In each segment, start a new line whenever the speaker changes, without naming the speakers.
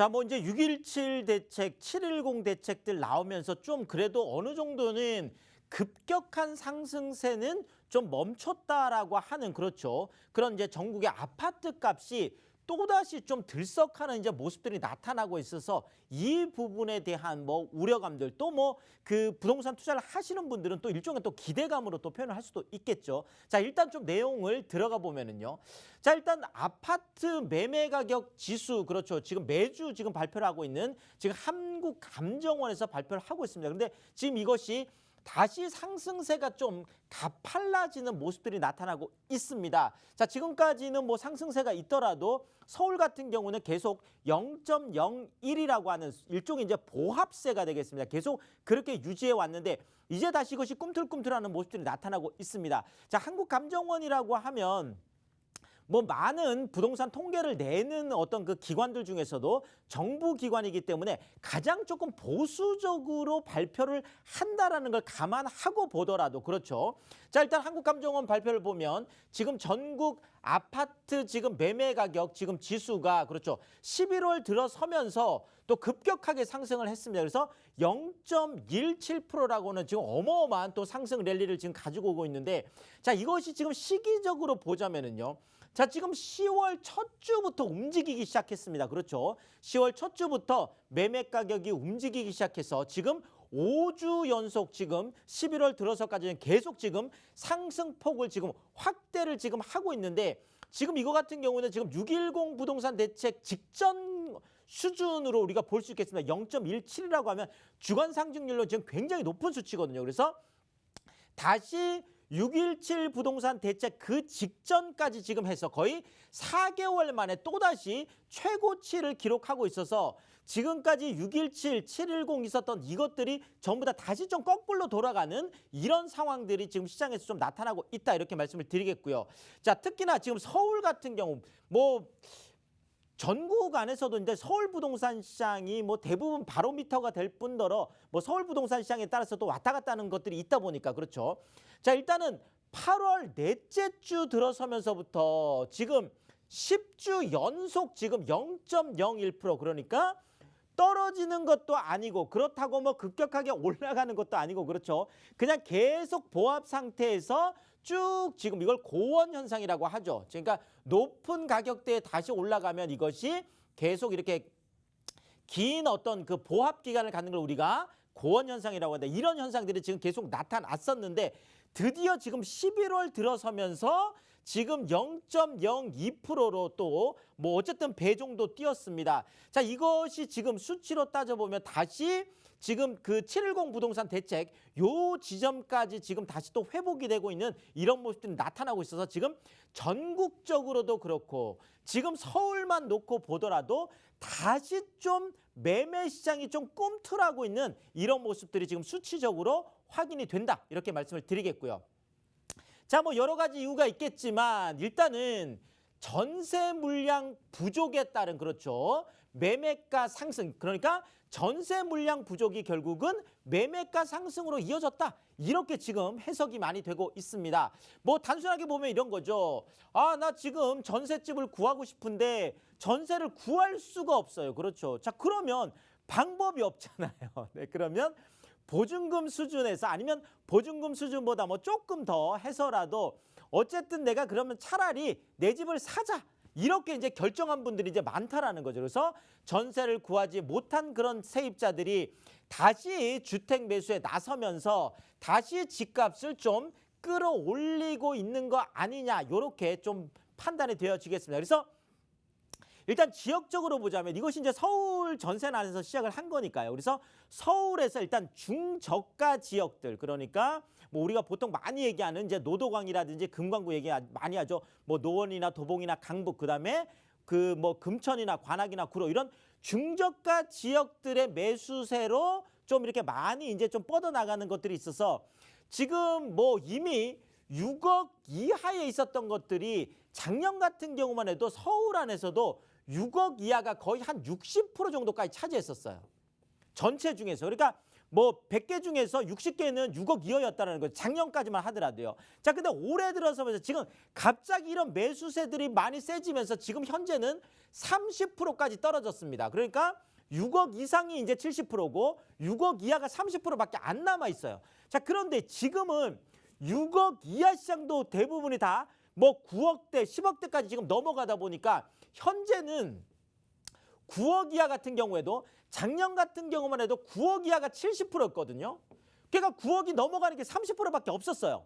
자, 뭐 이제 6.17 대책, 7.10 대책들 나오면서 좀 그래도 어느 정도는 급격한 상승세는 좀 멈췄다라고 하는 그렇죠. 그런 이제 전국의 아파트 값이 또다시 좀 들썩하는 이제 모습들이 나타나고 있어서 이 부분에 대한 뭐 우려감들 또 뭐 그 부동산 투자를 하시는 분들은 또 일종의 또 기대감으로 또 표현을 할 수도 있겠죠. 자, 일단 좀 내용을 들어가 보면은요. 자, 일단 아파트 매매 가격 지수 그렇죠. 지금 매주 지금 발표를 하고 있는 지금 한국감정원에서 발표를 하고 있습니다. 그런데 지금 이것이 다시 상승세가 좀 가팔라지는 모습들이 나타나고 있습니다. 자, 지금까지는 뭐 상승세가 있더라도 서울 같은 경우는 계속 0.01이라고 하는 일종의 이제 보합세가 되겠습니다. 계속 그렇게 유지해 왔는데 이제 다시 이것이 꿈틀꿈틀하는 모습들이 나타나고 있습니다. 자, 한국감정원이라고 하면 뭐 많은 부동산 통계를 내는 어떤 그 기관들 중에서도 정부 기관이기 때문에 가장 조금 보수적으로 발표를 한다라는 걸 감안하고 보더라도 그렇죠. 자, 일단 한국감정원 발표를 보면 지금 전국 아파트 지금 매매 가격 지금 지수가 그렇죠. 11월 들어서면서 또 급격하게 상승을 했습니다. 그래서 0.17%라고는 지금 어마어마한 또 상승 랠리를 지금 가지고 오고 있는데 자, 이것이 지금 시기적으로 보자면은요. 자, 지금 10월 첫 주부터 움직이기 시작했습니다. 그렇죠. 10월 첫 주부터 매매 가격이 움직이기 시작해서 지금 5주 연속 지금 11월 들어서까지는 계속 지금 상승폭을 지금 확대를 지금 하고 있는데 지금 이거 같은 경우는 지금 6.10 부동산 대책 직전 수준으로 우리가 볼 수 있겠습니다. 0.17이라고 하면 주간 상승률로 지금 굉장히 높은 수치거든요. 그래서 다시 6.17 부동산 대책 그 직전까지 지금 해서 거의 4개월 만에 또다시 최고치를 기록하고 있어서 지금까지 6.17, 7.10 있었던 이것들이 전부 다 다시 좀 거꾸로 돌아가는 이런 상황들이 지금 시장에서 좀 나타나고 있다 이렇게 말씀을 드리겠고요. 자, 특히나 지금 서울 같은 경우 뭐 전국 안에서도 이제 서울 부동산 시장이 뭐 대부분 바로미터가 될 뿐더러 뭐 서울 부동산 시장에 따라서 또 왔다 갔다 하는 것들이 있다 보니까 그렇죠. 자, 일단은 8월 넷째 주 들어서면서부터 지금 10주 연속 지금 0.01% 그러니까 떨어지는 것도 아니고 그렇다고 뭐 급격하게 올라가는 것도 아니고 그렇죠. 그냥 계속 보합 상태에서 쭉 지금 이걸 고원 현상이라고 하죠. 그러니까 높은 가격대에 다시 올라가면 이것이 계속 이렇게 긴 어떤 그 보합 기간을 갖는 걸 우리가 고원 현상이라고 하는데 이런 현상들이 지금 계속 나타났었는데 드디어 지금 11월 들어서면서 지금 0.02%로 또 뭐 어쨌든 배 정도 뛰었습니다. 자, 이것이 지금 수치로 따져보면 다시 지금 그 7.10 부동산 대책 요 지점까지 지금 다시 또 회복이 되고 있는 이런 모습들이 나타나고 있어서 지금 전국적으로도 그렇고 지금 서울만 놓고 보더라도 다시 좀 매매 시장이 좀 꿈틀하고 있는 이런 모습들이 지금 수치적으로 확인이 된다 이렇게 말씀을 드리겠고요. 자, 뭐 여러 가지 이유가 있겠지만 일단은 전세 물량 부족에 따른 그렇죠. 매매가 상승 그러니까 전세 물량 부족이 결국은 매매가 상승으로 이어졌다. 이렇게 지금 해석이 많이 되고 있습니다. 뭐 단순하게 보면 이런 거죠. 아, 나 지금 전셋집을 구하고 싶은데 전세를 구할 수가 없어요. 그렇죠. 자, 그러면 방법이 없잖아요. 네, 그러면 보증금 수준에서 아니면 보증금 수준보다 뭐 조금 더 해서라도 어쨌든 내가 그러면 차라리 내 집을 사자. 이렇게 이제 결정한 분들이 이제 많다라는 거죠. 그래서 전세를 구하지 못한 그런 세입자들이 다시 주택 매수에 나서면서 다시 집값을 좀 끌어올리고 있는 거 아니냐. 이렇게 좀 판단이 되어지겠습니다. 그래서 일단 지역적으로 보자면 이것이 이제 서울 전세난에서 시작을 한 거니까요. 그래서 서울에서 일단 중저가 지역들 그러니까 뭐 우리가 보통 많이 얘기하는 이제 노도광이라든지 금관구 얘기 많이 하죠. 뭐 노원이나 도봉이나 강북 그다음에 그 뭐 금천이나 관악이나 구로 이런 중저가 지역들의 매수세로 좀 이렇게 많이 이제 좀 뻗어나가는 것들이 있어서 지금 뭐 이미 6억 이하에 있었던 것들이 작년 같은 경우만 해도 서울 안에서도 6억 이하가 거의 한 60% 정도까지 차지했었어요. 전체 중에서. 그러니까 뭐 100개 중에서 60개는 6억 이하였다는 거예요. 작년까지만 하더라도요. 자, 근데 올해 들어서 지금 갑자기 이런 매수세들이 많이 세지면서 지금 현재는 30%까지 떨어졌습니다. 그러니까 6억 이상이 이제 70%고 6억 이하가 30%밖에 안 남아 있어요. 자, 그런데 지금은 6억 이하 시장도 대부분이 다 뭐 9억대, 10억대까지 지금 넘어가다 보니까 현재는 9억 이하 같은 경우에도 작년 같은 경우만 해도 9억 이하가 70%였거든요. 그러니까 9억이 넘어가는 게 30%밖에 없었어요.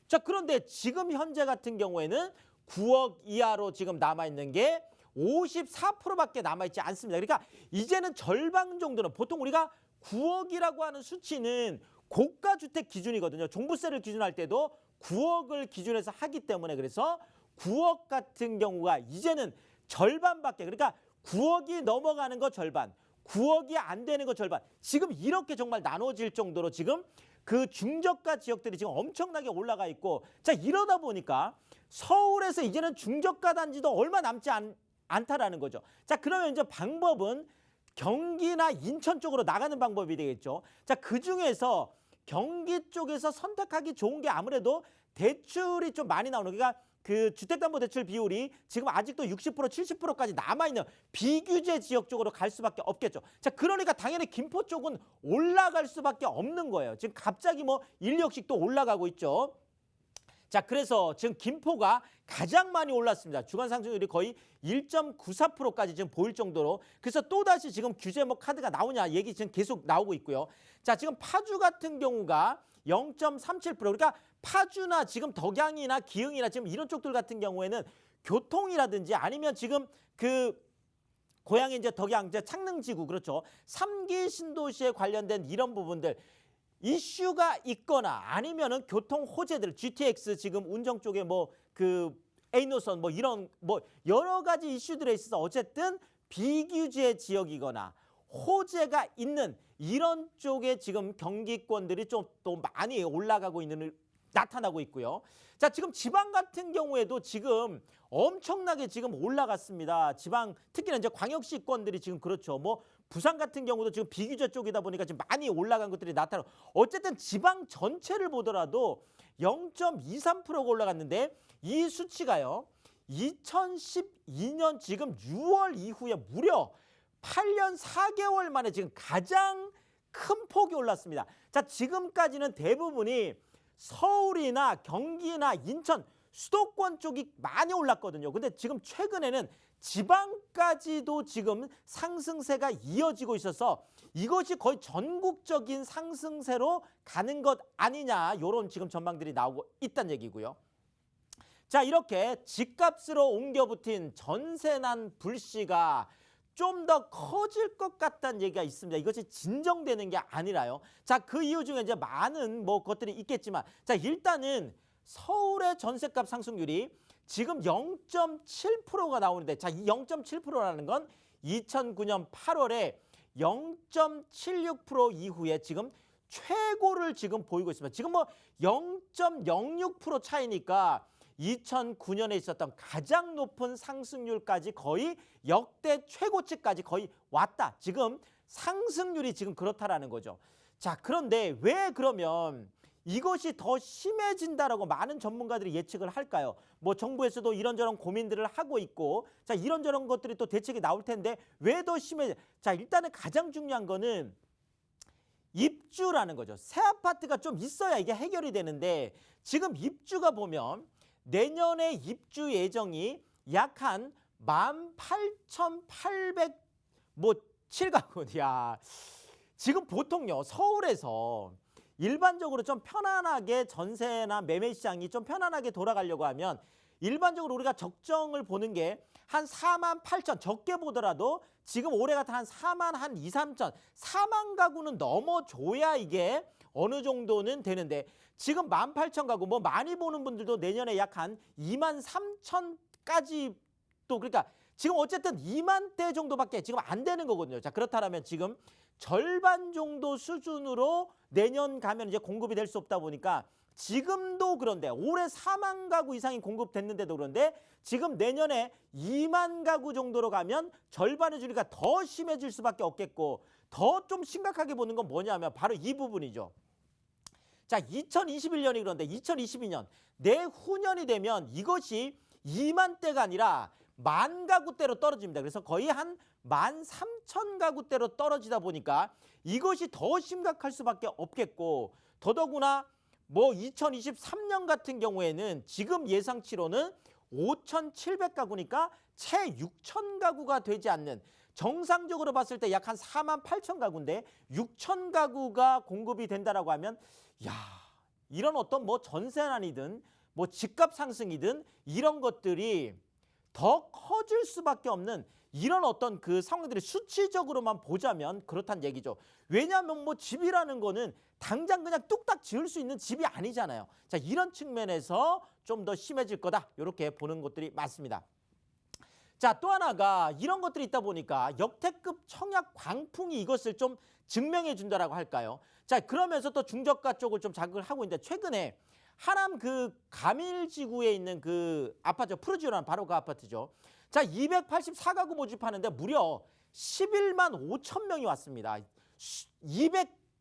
자, 그런데 지금 현재 같은 경우에는 9억 이하로 지금 남아있는 게 54%밖에 남아있지 않습니다. 그러니까 이제는 절반 정도는 보통 우리가 9억이라고 하는 수치는 고가주택 기준이거든요. 종부세를 기준할 때도 9억을 기준해서 하기 때문에 그래서 9억 같은 경우가 이제는 절반밖에 그러니까 9억이 넘어가는 거 절반, 9억이 안 되는 거 절반. 지금 이렇게 정말 나눠질 정도로 지금 그 중저가 지역들이 지금 엄청나게 올라가 있고 자 이러다 보니까 서울에서 이제는 중저가 단지도 얼마 남지 않다라는 거죠. 자 그러면 이제 방법은 경기나 인천 쪽으로 나가는 방법이 되겠죠. 자 그중에서 경기 쪽에서 선택하기 좋은 게 아무래도 대출이 좀 많이 나오는 그러니까 그 주택담보대출 비율이 지금 아직도 60% 70%까지 남아있는 비규제 지역 쪽으로 갈 수밖에 없겠죠. 자 그러니까 당연히 김포 쪽은 올라갈 수밖에 없는 거예요. 지금 갑자기 뭐 1, 2억씩 또 올라가고 있죠. 자 그래서 지금 김포가 가장 많이 올랐습니다. 주간 상승률이 거의 1.94%까지 지금 보일 정도로 그래서 또다시 지금 규제 뭐 카드가 나오냐 얘기 지금 계속 나오고 있고요. 자 지금 파주 같은 경우가 0.37% 그러니까 파주나 지금 덕양이나 기흥이나 지금 이런 쪽들 같은 경우에는 교통이라든지 아니면 지금 그 고향이 이제 덕양 이제 창릉지구 그렇죠. 3기 신도시에 관련된 이런 부분들 이슈가 있거나 아니면은 교통 호재들 GTX 지금 운정 쪽에 뭐 그 A노선 뭐 이런 뭐 여러 가지 이슈들에 있어서 어쨌든 비규제 지역이거나 호재가 있는 이런 쪽에 지금 경기권들이 좀 또 많이 올라가고 있는 나타나고 있고요. 자, 지금 지방 같은 경우에도 지금 엄청나게 지금 올라갔습니다. 지방 특히나 이제 광역시권들이 지금 그렇죠. 뭐 부산 같은 경우도 지금 비규제 쪽이다 보니까 지금 많이 올라간 것들이 나타나고 어쨌든 지방 전체를 보더라도 0.23%가 올라갔는데 이 수치가요. 2012년 지금 6월 이후에 무려 8년 4개월 만에 지금 가장 큰 폭이 올랐습니다. 자, 지금까지는 대부분이 서울이나 경기나 인천, 수도권 쪽이 많이 올랐거든요. 근데 지금 최근에는 지방까지도 지금 상승세가 이어지고 있어서 이것이 거의 전국적인 상승세로 가는 것 아니냐 이런 지금 전망들이 나오고 있다는 얘기고요. 자 이렇게 집값으로 옮겨붙인 전세난 불씨가 좀 더 커질 것 같다는 얘기가 있습니다. 이것이 진정되는 게 아니라요. 자, 그 이유 중에 이제 많은 뭐 것들이 있겠지만 자, 일단은 서울의 전세값 상승률이 지금 0.7%가 나오는데 자, 이 0.7%라는 건 2009년 8월에 0.76% 이후에 지금 최고를 지금 보이고 있습니다. 지금 뭐 0.06% 차이니까 2009년에 있었던 가장 높은 상승률까지 거의 역대 최고치까지 거의 왔다. 지금 상승률이 지금 그렇다라는 거죠. 자, 그런데 왜 그러면 이것이 더 심해진다라고 많은 전문가들이 예측을 할까요? 뭐 정부에서도 이런저런 고민들을 하고 있고 자, 이런저런 것들이 또 대책이 나올 텐데 왜 더 심해져? 자, 일단은 가장 중요한 거는 입주라는 거죠. 새 아파트가 좀 있어야 이게 해결이 되는데 지금 입주가 보면 내년에 입주 예정이 약 한 18,800 뭐 7가구. 야. 지금 보통요. 서울에서 일반적으로 좀 편안하게 전세나 매매 시장이 좀 편안하게 돌아가려고 하면 일반적으로 우리가 적정을 보는 게 한 48,000 적게 보더라도 지금 올해 같은 한 4만 한 2, 3천 4만 가구는 넘어줘야 이게 어느 정도는 되는데 지금 18,000가구 뭐 많이 보는 분들도 내년에 약 한 2만 3천까지 또 그러니까 지금 어쨌든 2만대 정도밖에 지금 안 되는 거거든요. 자 그렇다면 지금 절반 정도 수준으로 내년 가면 이제 공급이 될 수 없다 보니까 지금도 그런데 올해 4만 가구 이상이 공급됐는데도 그런데 지금 내년에 2만 가구 정도로 가면 절반의 줄이가 더 심해질 수밖에 없겠고 더 좀 심각하게 보는 건 뭐냐면 바로 이 부분이죠. 자, 2021년이 그런데 2022년 내후년이 되면 이것이 2만 대가 아니라 1만 가구대로 떨어집니다. 그래서 거의 한 13,000가구대로 떨어지다 보니까 이것이 더 심각할 수밖에 없겠고 더더구나 뭐 2023년 같은 경우에는 지금 예상치로는 5,700가구니까 채 6,000가구가 되지 않는 정상적으로 봤을 때 약 한 48,000가구인데 6,000가구가 공급이 된다라고 하면 야, 이런 어떤 뭐 전세난이든 뭐 집값 상승이든 이런 것들이 더 커질 수밖에 없는 이런 어떤 그 상황들이 수치적으로만 보자면 그렇다는 얘기죠. 왜냐하면 뭐 집이라는 거는 당장 그냥 뚝딱 지을 수 있는 집이 아니잖아요. 자, 이런 측면에서 좀 더 심해질 거다. 이렇게 보는 것들이 많습니다. 자, 또 하나가 이런 것들이 있다 보니까 역대급 청약 광풍이 이것을 좀 증명해 준다라고 할까요? 자, 그러면서 또 중저가 쪽을 좀 자극을 하고 있는데 최근에 하남 그 가밀지구에 있는 그 아파트 푸르지오라는 바로 그 아파트죠. 자, 284가구 모집하는데 무려 11만 5천 명이 왔습니다.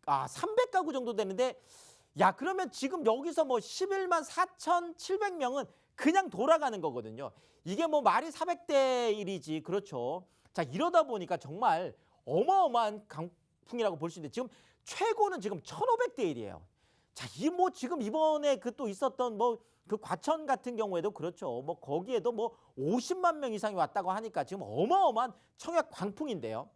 300가구 정도 되는데 야, 그러면 지금 여기서 뭐 11만 4,700명은 그냥 돌아가는 거거든요. 이게 뭐 말이 400대 1이지. 그렇죠. 자, 이러다 보니까 정말 어마어마한 강풍이라고 볼 수 있는데 지금 최고는 지금 1,500대 1이에요. 자, 이 뭐 지금 이번에 그 또 있었던 뭐 그 과천 같은 경우에도 그렇죠. 뭐 거기에도 뭐 50만 명 이상이 왔다고 하니까 지금 어마어마한 청약 광풍인데요.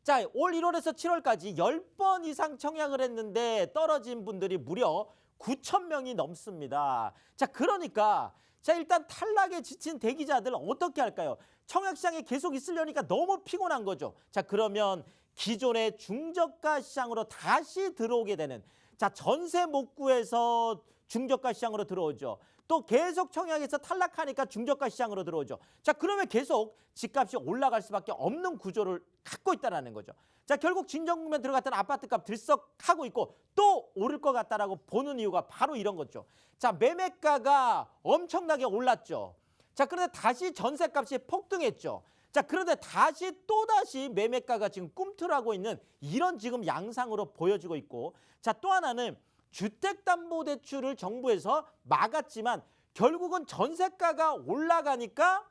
자, 올 1월에서 7월까지 10번 이상 청약을 했는데 떨어진 분들이 무려 9천 명이 넘습니다. 자, 그러니까 자, 일단 탈락에 지친 대기자들 어떻게 할까요? 청약시장에 계속 있으려니까 너무 피곤한 거죠. 자, 그러면 기존의 중저가 시장으로 다시 들어오게 되는 자, 전세 못 구해서 중저가 시장으로 들어오죠. 또 계속 청약에서 탈락하니까 중저가 시장으로 들어오죠. 자, 그러면 계속 집값이 올라갈 수밖에 없는 구조를 갖고 있다는 거죠. 자, 결국 진정국면 들어갔던 아파트값 들썩하고 있고 또 오를 것 같다라고 보는 이유가 바로 이런 거죠. 자, 매매가가 엄청나게 올랐죠. 자, 그런데 다시 전세값이 폭등했죠. 자, 그런데 다시 또다시 매매가가 지금 꿈틀하고 있는 이런 지금 양상으로 보여지고 있고 자, 또 하나는 주택담보대출을 정부에서 막았지만 결국은 전세가가 올라가니까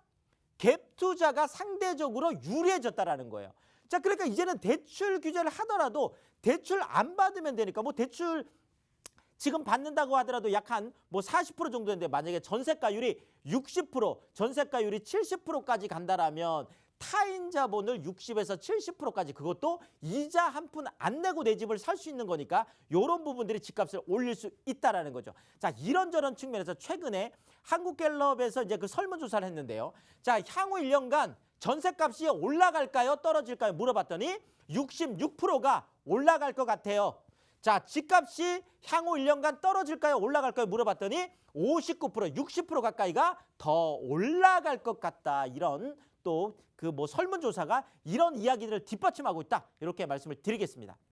갭투자가 상대적으로 유리해졌다라는 거예요. 자, 그러니까 이제는 대출 규제를 하더라도 대출 안 받으면 되니까 뭐 대출 지금 받는다고 하더라도 약 한 뭐 40% 정도인데 만약에 전세가율이 60%, 전세가율이 70%까지 간다라면 타인 자본을 60에서 70%까지 그것도 이자 한 푼 안 내고 내 집을 살 수 있는 거니까 이런 부분들이 집값을 올릴 수 있다라는 거죠. 자, 이런저런 측면에서 최근에 한국갤럽에서 이제 그 설문조사를 했는데요. 자, 향후 1년간 전세값이 올라갈까요? 떨어질까요? 물어봤더니 66%가 올라갈 것 같아요. 자, 집값이 향후 1년간 떨어질까요? 올라갈까요? 물어봤더니 59%, 60% 가까이가 더 올라갈 것 같다. 이런 또 그 뭐 설문조사가 이런 이야기들을 뒷받침하고 있다. 이렇게 말씀을 드리겠습니다.